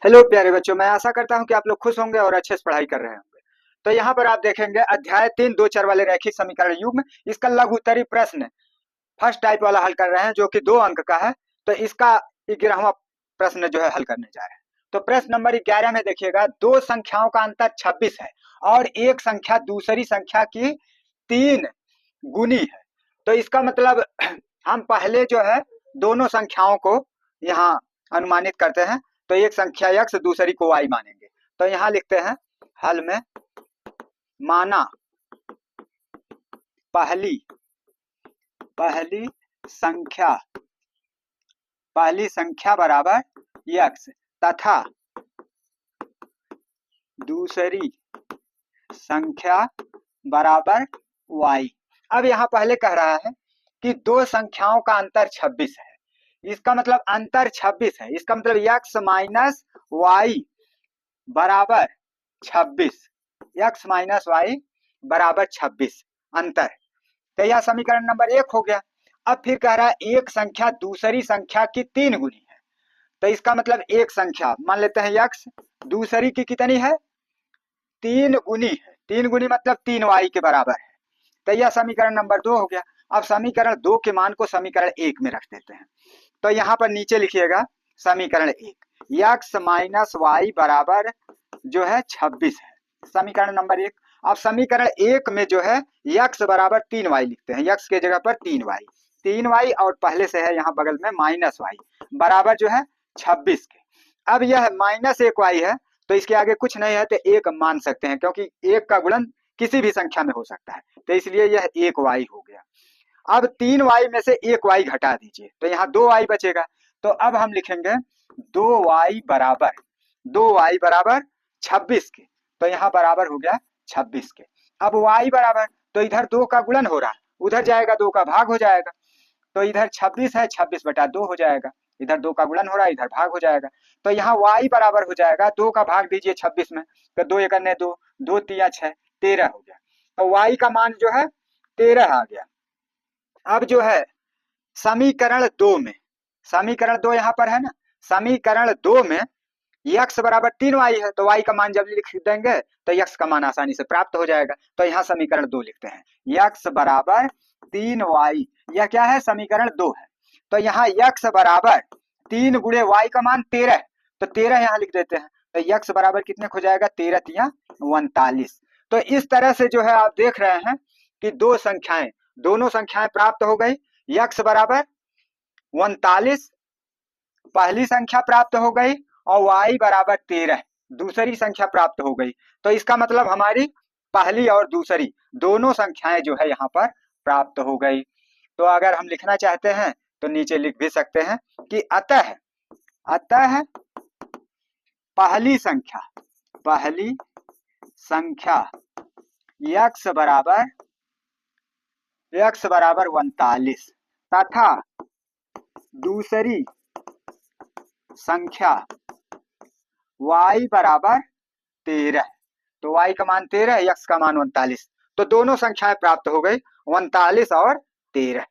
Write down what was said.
Hello प्यारे बच्चों, मैं आशा करता हूं कि आप लोग खुश होंगे और अच्छे से पढ़ाई कर रहे होंगे। तो यहाँ पर आप देखेंगे अध्याय 3 दो चर वाले रैखिक समीकरण युग्म, इसका लघु उत्तरीय प्रश्न फर्स्ट टाइप वाला हल कर रहे हैं जो कि 2 अंक का है। तो इसका 11वां प्रश्न जो है हल करने जा रहे हैं। तो प्रश्न नंबर 11 में देखिएगा, दो संख्याओं का अंतर 26 है और एक संख्या दूसरी संख्या की 3 गुनी है। तो इसका मतलब हम पहले जो है दोनों संख्याओं को यहाँ अनुमानित करते हैं। तो एक संख्या x दूसरी को y मानेंगे। तो यहाँ लिखते हैं हल में, माना पहली संख्या बराबर x तथा दूसरी संख्या बराबर y। अब यहाँ पहले कह रहा है कि दो संख्याओं का अंतर 26 है। इसका मतलब अंतर 26 है, इसका मतलब x माइनस वाई बराबर 26, x माइनस वाई बराबर 26 अंतर। तो यह समीकरण नंबर 1 हो गया। अब फिर कह रहा है एक संख्या दूसरी संख्या की 3 गुनी है। तो इसका मतलब एक संख्या मान लेते हैं x, दूसरी की कितनी है 3 गुनी है। 3 गुनी मतलब 3y के बराबर है। तो यह समीकरण नंबर 2 हो गया। अब समीकरण 2 के मान को समीकरण 1 में रख देते हैं। तो यहाँ पर नीचे लिखिएगा समीकरण 1, x माइनस वाई बराबर जो है 26 है, समीकरण नंबर 1। अब समीकरण 1 में जो है x बराबर 3y लिखते हैं, x के जगह पर 3y और पहले से है यहाँ बगल में माइनस वाई बराबर जो है 26 के। अब यह माइनस 1y है तो इसके आगे कुछ नहीं है तो 1 मान सकते हैं, क्योंकि 1 का गुणन किसी भी संख्या में हो सकता है। तो इसलिए यह 1y हो गया। अब 3y में से 1y घटा दीजिए तो यहाँ 2y बचेगा। तो अब हम लिखेंगे 2y बराबर 26 के। तो यहाँ बराबर हो गया 26 के। अब y बराबर, तो इधर 2 का गुणन हो रहा है, उधर जाएगा 2 का भाग हो जाएगा। तो इधर 26 है, 26 बटा 2 हो जाएगा। इधर 2 का गुणन हो रहा है, इधर भाग हो जाएगा। तो यहाँ y बराबर हो जाएगा 2 का भाग दीजिए 26 में, तो 2 एक 2, 2 3 6, 13 हो गया। तो y का मान जो है 13 आ गया। अब जो है समीकरण 2 में, समीकरण 2 यहाँ पर है ना, समीकरण 2 में x बराबर 3y है। तो y का मान जब लिख देंगे तो x का मान आसानी से प्राप्त हो जाएगा। तो यहाँ समीकरण 2 लिखते हैं, x बराबर 3y। यह क्या है, समीकरण 2 है। तो यहाँ x बराबर 3 गुणे y का मान 13, तो 13 यहाँ लिख देते हैं। तो x बराबर कितने हो जाएगा, 13 तिया 39। तो इस तरह से जो है आप देख रहे हैं कि दोनों संख्याएं प्राप्त हो गई। x बराबर 39 पहली संख्या प्राप्त हो गई और y बराबर 13 दूसरी संख्या प्राप्त हो गई। तो इसका मतलब हमारी पहली और दूसरी दोनों संख्याएं जो है यहाँ पर प्राप्त हो गई। तो अगर हम लिखना चाहते हैं तो नीचे लिख भी सकते हैं कि अतः पहली संख्या x बराबर 39 तथा दूसरी संख्या y बराबर 13। तो y का मान 13 है, x का मान 39। तो दोनों संख्याएं प्राप्त हो गई 39 और 13।